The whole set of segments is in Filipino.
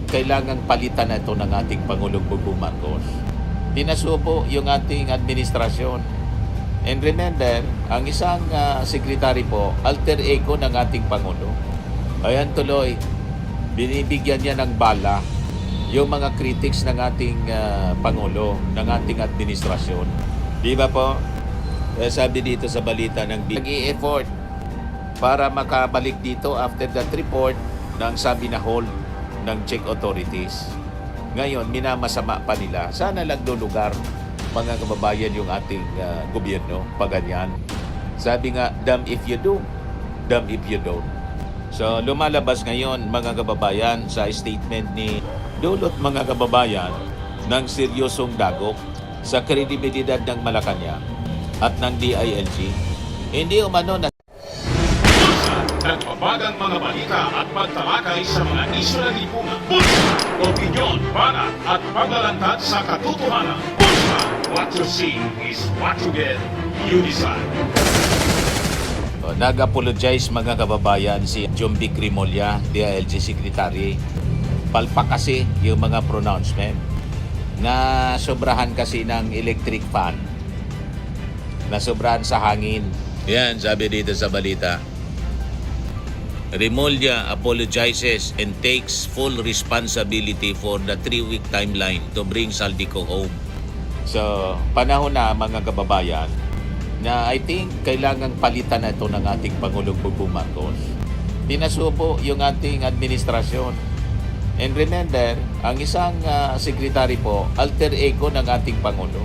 kailangang palitan na ito ng ating Pangulong Bongbong Marcos. Pinasubo yung ating administrasyon. And remember, ang isang sekretary po, alter ego ng ating Pangulo. Ayan tuloy, binibigyan niya ng bala yung mga critics ng ating Pangulo, ng ating administrasyon. Di ba po? Sabi dito sa balita ng nag-i-effort para makabalik dito after that report ng sabi na hold ng Czech authorities. Ngayon, minamasama pa nila. Sana naglulugar, mga kababayan, yung ating gobyerno, paganyan. Sabi nga, damn if you do, damn if you don't. So, lumalabas ngayon, mga kababayan, sa statement ni Dulot, mga kababayan, ng seryosong dagok sa kredibilidad ng Malacanang at ng DILG. Hindi umano na nagbabagang mga balita at pagtalakay sa mga isyu ng lipunan. Bulsa! Opinyon, banat at paglalantad sa katotohanan. Bulsa! What you see is what you get. You decide. Nag-apologize, mga kababayan, si Jombic Rimulya, DILG Secretary. Palpak kasi yung mga pronouncement na sobrahan kasi ng electric fan. Na sobrahan sa hangin. Yan, sabi dito sa balita. Rimulya apologizes and takes full responsibility for the 3-week timeline to bring Saldico home. So, panahon na, mga kababayan, na I think kailangang palitan na ito ng ating Pangulong Bongbong Marcos. Pinasubo yung ating administrasyon. And remember, ang isang sekretary po, alter ego ng ating Pangulo.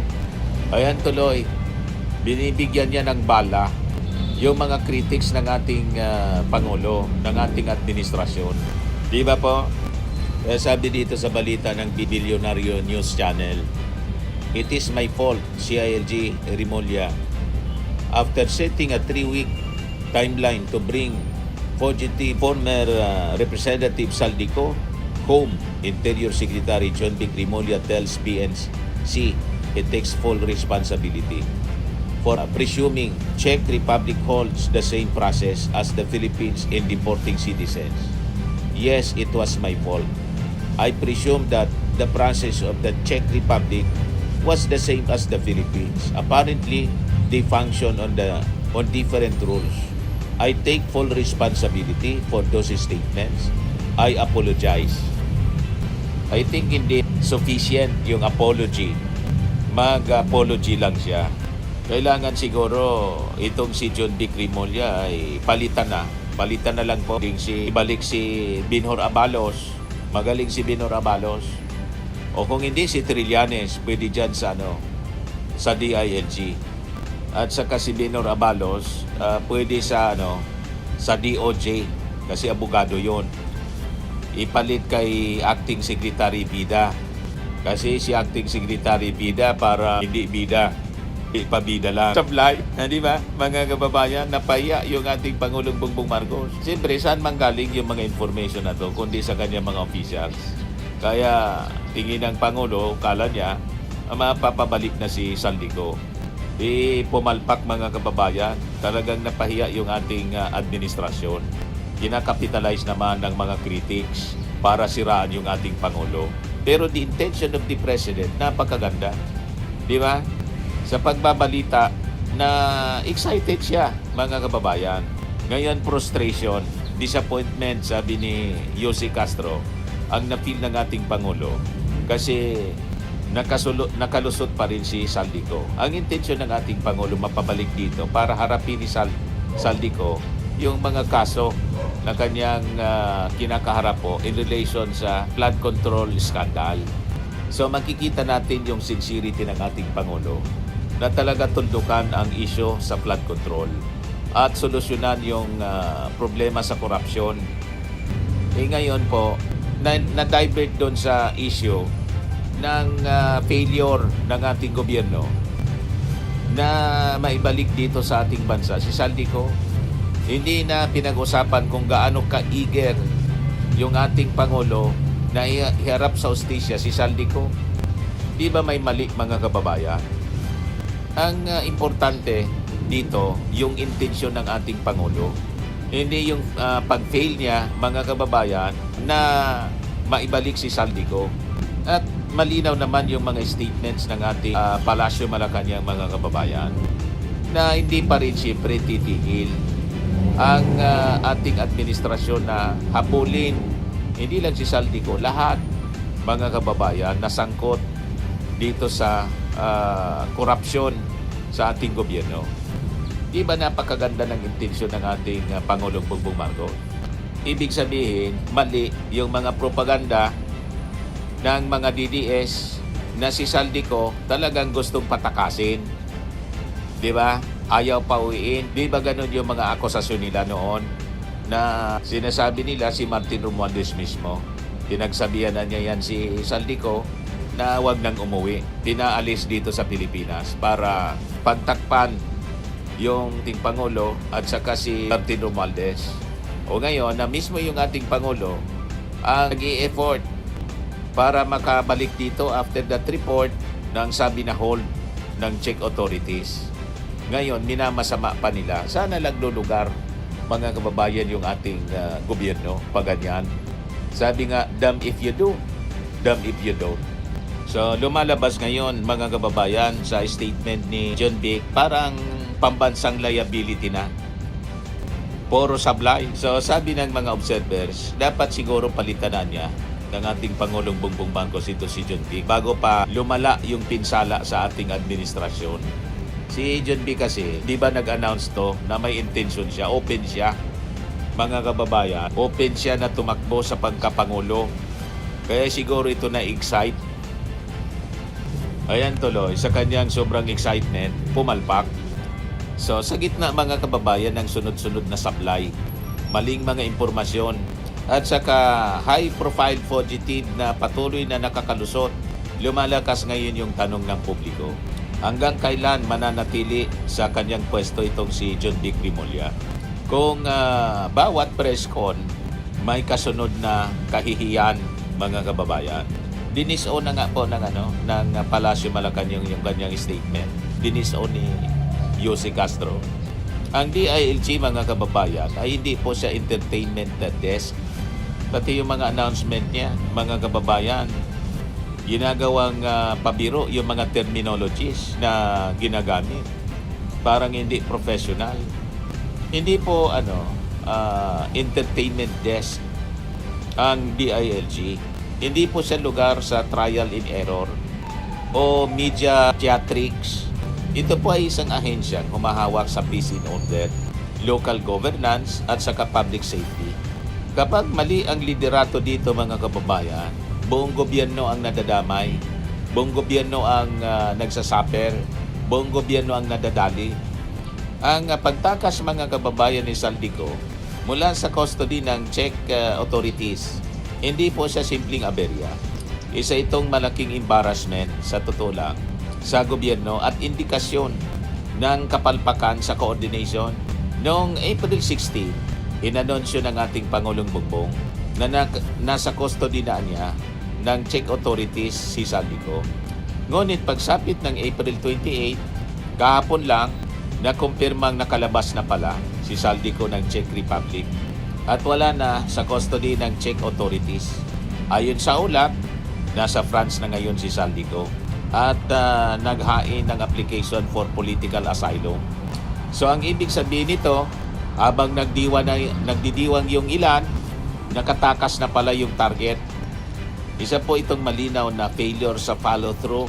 Ayan tuloy, binibigyan niya ng bala yung mga critics ng ating Pangulo, ng ating administrasyon. Di ba po? Sabi dito sa balita ng Bilyonaryo News Channel, it is my fault, CILG Rimulya, after setting a 3-week timeline to bring fugitive former Representative Saldico home, Interior Secretary Jombic Rimulya tells PNC it takes full responsibility for presuming Czech Republic holds the same process as the Philippines in deporting citizens. Yes, it was my fault. I presume that the process of the Czech Republic was the same as the Philippines. Apparently, they function on different rules. I take full responsibility for those statements. I apologize. I think hindi sufficient yung apology. Mag-apology lang siya. Kailangan siguro itong si Jombic Rimulya ay palitan na. Palitan na lang po. Ibalik si Binhor Abalos. Magaling si Binhor Abalos. O kung hindi, si Trillanes. Pwede dyan sa, sa DILG. At saka si Binhor Abalos, pwede sa, sa DOJ. Kasi abogado yon. Ipalit kay Acting Secretary Bida. Kasi si Acting Secretary Bida para hindi bida. Ipabida lang. Sablay, di ba? Mga kababayan, napahiya yung ating Pangulong Bongbong Marcos. Siyempre, saan manggaling yung mga information na to, kundi sa kanya mga officials. Kaya, tingin ng Pangulo, kala niya, mapapabalik na si Saldico. Pumalpak, mga kababayan. Talagang napahiya yung ating administrasyon. Kinakapitalize naman ng mga critics para siraan yung ating Pangulo. Pero the intention of the President, napakaganda. Di ba? Sa pagbabalita na excited siya, mga kababayan. Ngayon, frustration, disappointment, sabi ni Jose Castro, ang napil ng ating Pangulo kasi nakalusot pa rin si Saldico. Ang intensyon ng ating Pangulo mapabalik dito para harapin ni Saldico yung mga kaso na kanyang kinakaharap po in relation sa flood control scandal. So makikita natin yung sincerity ng ating Pangulo na talaga tundukan ang isyo sa flood control at solusyonan yung problema sa korupsyon. Ngayon po, na-divert doon sa issue ng failure ng ating gobyerno na maibalik dito sa ating bansa si Saldico. Hindi na pinag-usapan kung gaano ka-eager yung ating Pangulo na iharap sa hustisya si Saldico. Di ba may mali, mga kababayan? Ang importante dito, yung intensyon ng ating Pangulo. Hindi yung pag-fail niya, mga kababayan, na maibalik si Saldico. At malinaw naman yung mga statements ng ating Palasyo Malacanang mga kababayan na hindi pa rin siyempre titigil ang ating administrasyon na habulin hindi lang si Saldico, lahat mga kababayan na sangkot dito sa korupsyon sa ating gobyerno. Di ba napakaganda ng intensyon ng ating Pangulong Bongbong Marcos? Ibig sabihin, mali yung mga propaganda ng mga DDS na si Saldico talagang gustong patakasin. Di ba? Ayaw pauwiin. Di ba ganun yung mga akusasyon nila noon na sinasabi nila si Martin Romualdez mismo. Tinagsabihan na niya yan si Saldico na wag nang umuwi. Pinaalis dito sa Pilipinas para pagtakpan yung ating Pangulo at saka si Martin Romualdez. O ngayon na mismo yung ating Pangulo ang nag-i-effort para makabalik dito after that report ng sabi na hold ng Czech authorities. Ngayon, minamasama pa nila. Sana naglulugar, mga kababayan, yung ating gobyerno pag ganyan. Sabi nga, damn if you do, damn if you don't. So, lumalabas ngayon, mga kababayan, sa statement ni John Vic, parang pambansang liability na. Puro sablay. So, sabi ng mga observers, dapat siguro palitan na niya ng ating Pangulong Bongbong Marcos ito si John Vic bago pa lumala yung pinsala sa ating administrasyon. Si John Vic kasi, di ba nag-announce to na may intention siya, open siya. Mga kababayan, open siya na tumakbo sa pagkapangulo. Kaya siguro ito na-excite. Ayan tuloy, sa kanyang sobrang excitement, pumalpak. So sa gitna mga kababayan ng sunod-sunod na sablay, maling mga impormasyon, at saka high-profile fugitive na patuloy na nakakalusot, lumalakas ngayon yung tanong ng publiko. Hanggang kailan mananatili sa kanyang pwesto itong si John Vic Rimulya? Kung bawat press con may kasunod na kahihiyan mga kababayan. Dinis-on na nga po ng Palasyo Malacanang yung kanyang statement. Dinis-on ni Jose Castro. Ang DILG mga kababayan ay hindi po siya entertainment desk. Pati yung mga announcement niya, mga kababayan, ginagawang pabiro yung mga terminologies na ginagamit. Parang hindi professional. Hindi po entertainment desk ang DILG. Hindi po siya lugar sa trial and error o media theatrics. Ito po ay isang ahensya humahawak sa peace and order, local governance at saka public safety. Kapag mali ang liderato dito mga kababayan, buong gobyerno ang nadadamay, buong gobyerno ang nagsasaper, buong gobyerno ang nadadali. Ang pagtakas mga kababayan ni Saldico mula sa custody ng Czech authorities, hindi po siya simpleng aberya. Isa itong malaking embarrassment sa totoo lang sa gobyerno at indikasyon ng kapalpakan sa coordination. Noong April 16, inanunsyo ng ating Pangulong Bongbong na nasa custody na niya ng Czech authorities si Saldico. Ngunit pagsapit ng April 28, kahapon lang, nakumpirmang nakalabas na pala si Saldico ng Czech Republic at wala na sa custody ng Czech authorities. Ayon sa ulat, nasa France na ngayon si Saldico at naghain ng application for political asylum. So ang ibig sabihin nito, habang nagdidiwang yung ilan, nakatakas na pala yung target. Isa po itong malinaw na failure sa follow-through.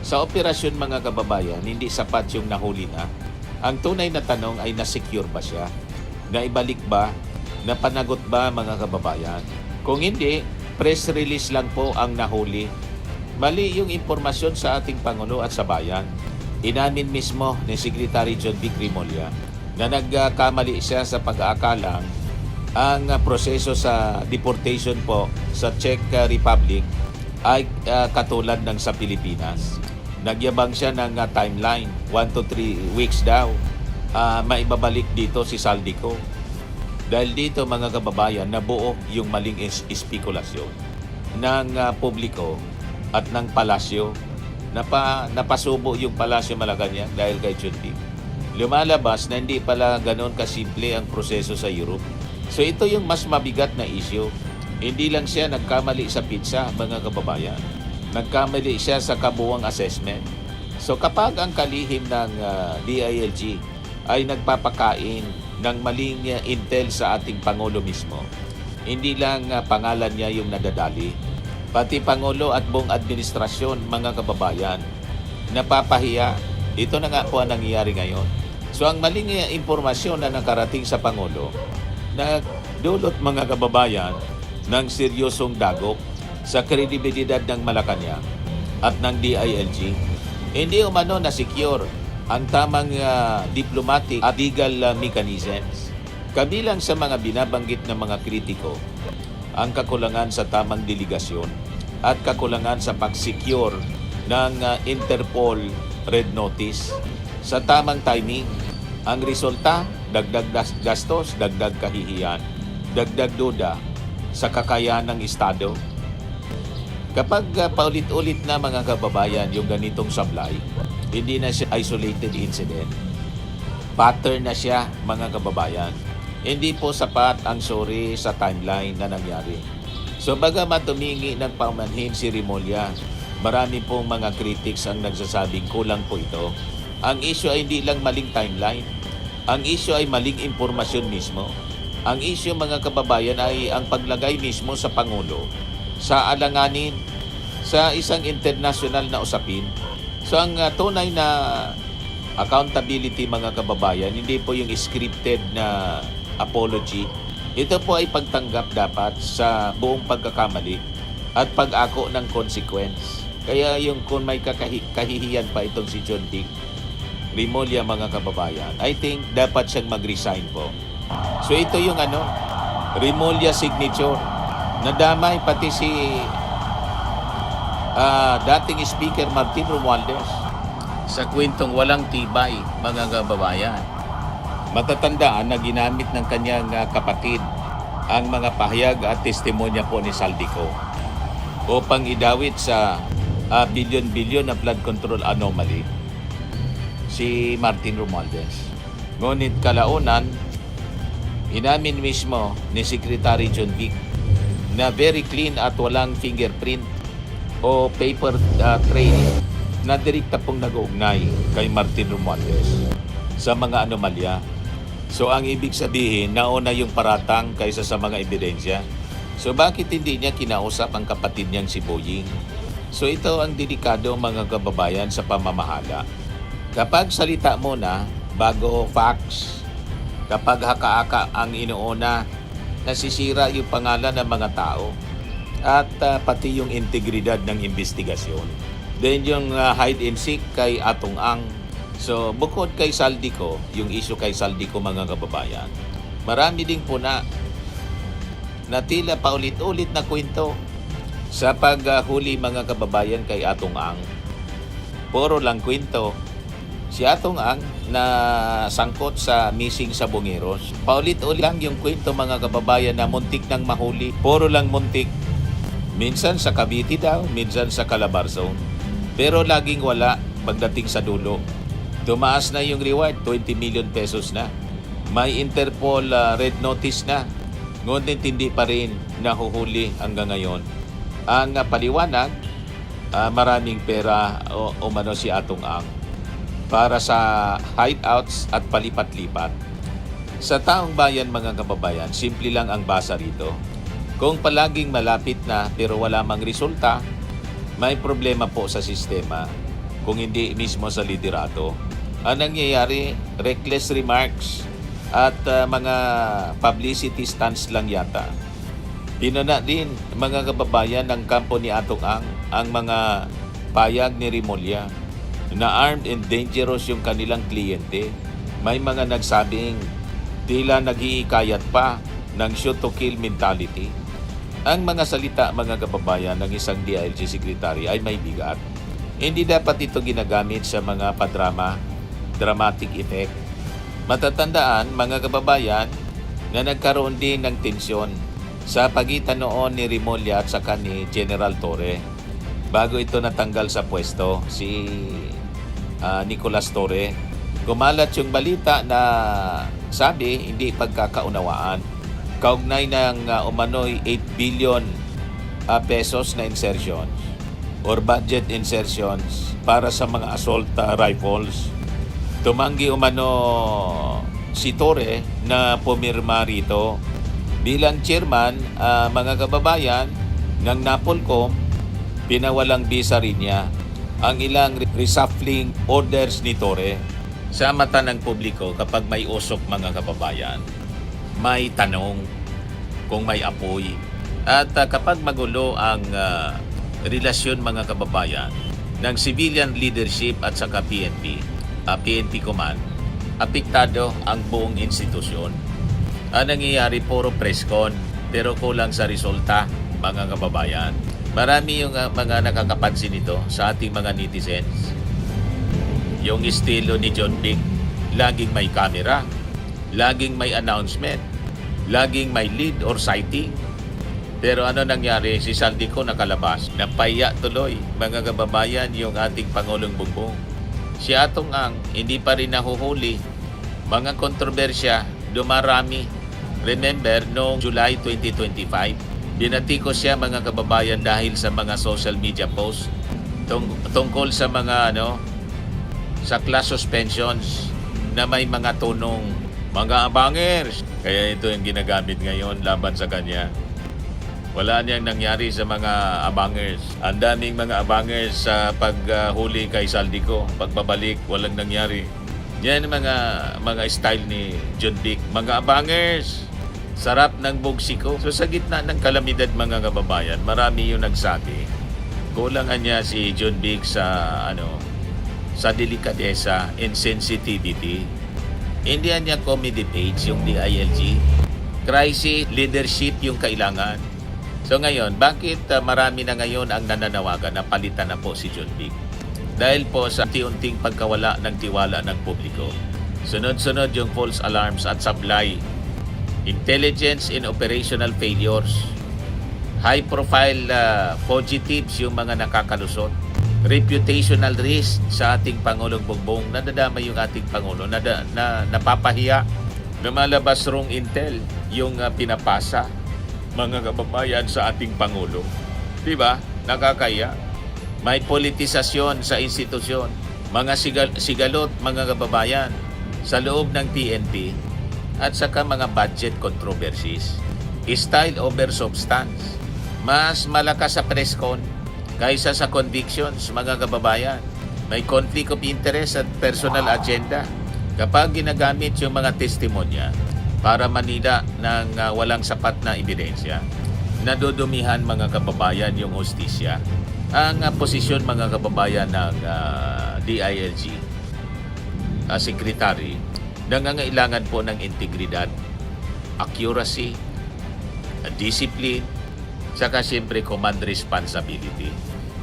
Sa operasyon mga kababayan, hindi sapat yung nahuli na. Ang tunay na tanong ay na-secure ba siya? Naibalik ba? Napanagot ba mga kababayan? Kung hindi, press release lang po ang nahuli. Mali yung impormasyon sa ating Pangulo at sa bayan. Inamin mismo ni Secretary John Vic Rimulya na nagkamali siya sa pag-aakalang ang proseso sa deportation po sa Czech Republic ay katulad ng sa Pilipinas. Nagyabang siya ng timeline, 1 to 3 weeks daw, maibabalik dito si Saldico. Dahil dito mga kababayan, nabuo yung maling espekulasyon ng publiko at ng palasyo. Napasubo yung Palasyo Malacanang dahil kay John Vic. Lumalabas na hindi pala ganoon kasimple ang proseso sa Europe. So ito yung mas mabigat na issue. Hindi lang siya nagkamali sa pizza, mga kababayan. Nagkamali siya sa kabuuang assessment. So kapag ang kalihim ng DILG ay nagpapakain ng maling intel sa ating Pangulo mismo, hindi lang pangalan niya yung nadadali, pati Pangulo at buong administrasyon, mga kababayan, napapahiya. Ito na nga po ang nangyayari ngayon. So ang maling impormasyon na nakarating sa Pangulo, nagdulot, mga kababayan, ng seryosong dagok sa kredibilidad ng Malacanang at ng DILG. Hindi umano na secure ang tamang diplomatic at legal mechanisms. Kabilang sa mga binabanggit ng mga kritiko, ang kakulangan sa tamang delegasyon at kakulangan sa pag-secure ng Interpol Red Notice sa tamang timing. Ang resulta, dagdag gastos, dagdag kahihiyan, dagdag duda sa kakayahan ng Estado. Kapag paulit-ulit na, mga kababayan, yung ganitong sablay, hindi na siya isolated incident. Pattern na siya, mga kababayan. Hindi po sapat ang sorry sa timeline na nangyari. So bagamat tumingi ng paumanhin si Remulla, marami pong mga critics ang nagsasabing kulang po ito. Ang issue ay hindi lang maling timeline. Ang issue ay maling impormasyon mismo. Ang issue, mga kababayan, ay ang paglagay mismo sa Pangulo sa alanganin sa isang international na usapin. So ang tunay na accountability, mga kababayan, hindi po yung scripted na apology. Ito po ay pagtanggap dapat sa buong pagkakamali at pag-ako ng consequence. Kaya yung kung may kahihiyan pa itong si John Dick Remulla, mga kababayan, I think dapat siyang mag-resign po. So ito yung Remulla signature. Nadamay pati si dating Speaker Martin Romualdez sa kwentong walang tibay, mga kababayan. Matatandaan na ginamit ng kanyang kapatid ang mga pahayag at testimonya po ni Saldico upang idawit sa bilyon-bilyon na flood control anomaly si Martin Romualdez. Ngunit kalaunan, inamin mismo ni Secretary John Dick na very clean at walang fingerprint o paper trail na direkta pong nag-uugnay kay Martin Romualdez sa mga anomalya. So ang ibig sabihin, nauna yung paratang kaysa sa mga ebidensya. So bakit hindi niya kinausap ang kapatid niyang si Boying? So ito ang delikado, mga kababayan, sa pamamahala. Kapag salita muna bago facts, kapag haka-haka ang inuuna, nasisira yung pangalan ng mga tao at pati yung integridad ng investigasyon. Then yung hide and seek kay Atong Ang. So bukod kay Saldico, yung issue kay Saldico, mga kababayan, marami ding puna na tila paulit-ulit na kwento sa paghuli, mga kababayan, kay Atong Ang. Puro lang kwento. Si Atong Ang na sangkot sa missing sa Bungeros. Paulit-ulit lang yung kwento, mga kababayan, na muntik nang mahuli. Puro lang muntik. Minsan sa Cavite daw, minsan sa Calabarzon. Pero laging wala pagdating sa dulo. Tumaas na yung reward, 20 million pesos na. May Interpol Red Notice na. Ngunit hindi pa rin nahuhuli hanggang ngayon. Ang paliwanag, maraming pera o mano si Atong Ang para sa hideouts at palipat-lipat. Sa taong bayan, mga kababayan, simple lang ang basa rito. Kung palaging malapit na pero wala mang resulta, may problema po sa sistema, kung hindi mismo sa liderato. Ang nangyayari, reckless remarks at mga publicity stunts lang yata. Pinuna din, mga kababayan, ng kampo ni Atong ang mga payag ni Remulla na armed and dangerous yung kanilang kliyente. May mga nagsabing tila nag-iikayat pa ng shoot to kill mentality. Ang mga salita, mga kababayan, ng isang DILG secretary ay may bigat. Hindi dapat ito ginagamit sa mga padrama, dramatic effect. Matatandaan, mga kababayan, na nagkaroon din ng tensyon sa pagitan noon ni Remulla at saka ni General Torre bago ito natanggal sa pwesto, si Nicolas Torre. Kumalat yung balita na sabi hindi pagkakaunawaan. kaugnay ng umano'y 8 billion pesos na insertions or budget insertions para sa mga assault rifles. Tumanggi umano si Torre na pumirma rito. Bilang chairman, mga kababayan ng NAPOLCOM, pinawalang bisa rin niya ang ilang reshuffling orders ni Torre. Sa mata ng publiko, kapag may usok mga kababayan, may tanong kung may apoy. At kapag magulo ang relasyon mga kababayan ng civilian leadership at saka PNP, PNP Command, apektado ang buong institusyon. Ang nangyayari puro presscon pero kulang sa resulta mga kababayan. Marami yung mga nakakapansin nito sa ating mga netizens. Yung estilo ni John Vic, laging may camera, laging may announcement, laging may lead or sighting. Pero ano nangyari? Si Saldico nakalabas. Napaya tuloy, mga kababayan, yung ating Pangulong Bongbong. Si Atong Ang, hindi pa rin nahuhuli. Mga kontrobersya, dumarami. Remember, noong July 2025, binatikos siya mga kababayan dahil sa mga social media posts tungkol sa mga sa class suspensions na may mga tunong mga abangers. Kaya ito yung ginagamit ngayon laban sa kanya. Wala niyang nangyari sa mga abangers. Ang daming mga abangers sa paghuli kay Saldico. Pagbabalik, walang nangyari. Yan mga style ni John Vic. Mga abangers, sarap ng bugsiko. So sa gitna ng kalamidad mga kababayan, marami yung nagsabi. Kulangan niya si John Vic sa delikadesa and sensitivity. Hindi niya comedy page yung DILG. Crisis leadership yung kailangan. So ngayon, bakit marami na ngayon ang nananawagan na palitan na po si John Vic? Dahil po sa unti-unting pagkawala ng tiwala ng publiko. Sunod-sunod yung false alarms at sablay. Intelligence and operational failures. High-profile fugitives yung mga nakakalusot. Reputational risk sa ating Pangulong Bongbong. Nadadama yung ating Pangulo. Napapahiya. Lumalabas wrong intel yung pinapasa mga kababayan sa ating Pangulo. Diba? Nakakaya. May politisasyon sa institusyon. Mga sigalot, mga kababayan, sa loob ng PNP at saka mga budget controversies. Style over substance. Mas malakas sa presscon kaysa sa convictions, mga kababayan. May conflict of interest at personal agenda. Kapag ginagamit yung mga testimonya para manila ng walang sapat na ebidensya, nadudumihan mga kababayan yung hustisya. Ang posisyon mga kababayan ng DILG Secretary, nangangailangan po ng integridad, accuracy, discipline, saka siyempre command responsibility.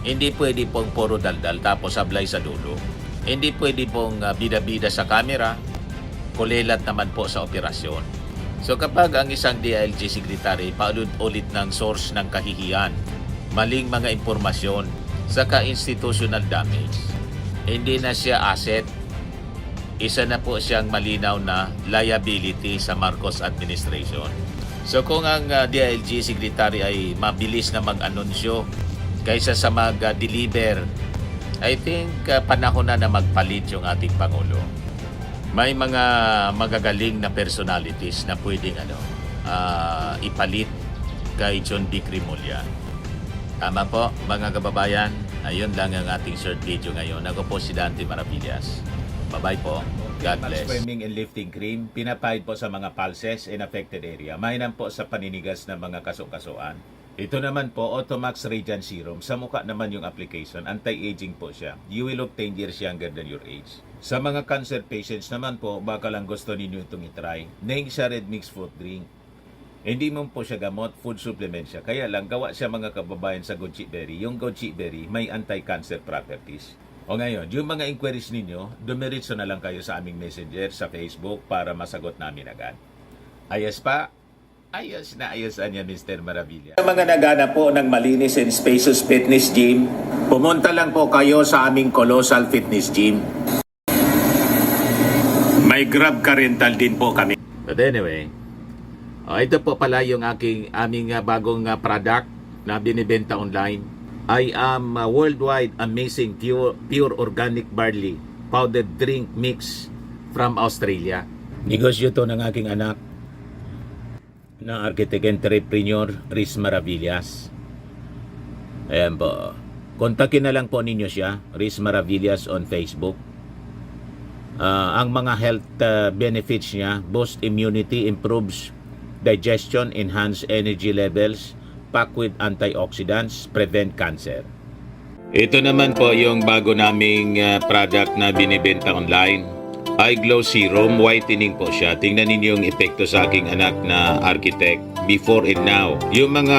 Hindi pwede pong puro daldal tapos sablay sa dulo. Hindi pwede pong bida-bida sa camera, kulelat naman po sa operasyon. So kapag ang isang DILG Secretary paulit-ulit ng source ng kahihiyan, maling mga impormasyon, saka institutional damage, hindi na siya asset, isa na po siyang malinaw na liability sa Marcos administration. So kung ang DILG Secretary ay mabilis na mag-anunsyo kaysa sa mag-deliver, I think panahon na magpalit yung ating Pangulo. May mga magagaling na personalities na pwedeng ipalit kay John Vic Rimulya. Tama po mga kababayan, ayun lang ang ating short video ngayon. Ako po si Dante Maravillas. Bye-bye po. God bless. Swimming and lifting cream, pinapahid po sa mga pulses in affected area. Mainam po sa paninigas ng mga kasukasuan. Ito naman po, Automax Radiant Serum. Sa mukha naman yung application. Anti-aging po siya. You will look 10 years younger than your age. Sa mga cancer patients naman po, baka lang gusto ninyo itong itry. Neng siya red mixed fruit drink. Hindi mo po siya gamot, food supplement siya. Kaya lang, gawa siya mga kababayan sa goji berry. Yung goji berry may anti-cancer properties. O ngayon, yung mga inquiries ninyo, dumiritso na lang kayo sa aming messenger sa Facebook para masagot namin agad. Ayos pa? Ayos na ayos niya, Mr. Maravilla. Sa mga naghanap po ng malinis and spacious fitness gym, pumunta lang po kayo sa aming Colossal Fitness Gym. May Grab ka rental din po kami. But anyway, Ito po pala yung aming bagong product na binibenta online. I am worldwide amazing pure organic barley powdered drink mix from Australia. Negosyo to ng aking anak na architect entrepreneur Riz Maravillas. Ayan po. Kontakin na lang po ninyo siya, Riz Maravillas on Facebook. Ang mga health benefits niya: boost immunity, improves digestion, enhance energy levels, packed with antioxidants, prevent cancer. Ito naman po yung bago naming product na binibenta online. Eye Glow Serum, whitening po siya. Tingnan ninyo yung epekto sa aking anak na architect before and now. Yung mga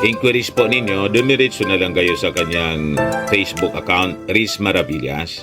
inquiries po ninyo, dumiretso na lang kayo sa kanyang Facebook account, Riz Maravillas.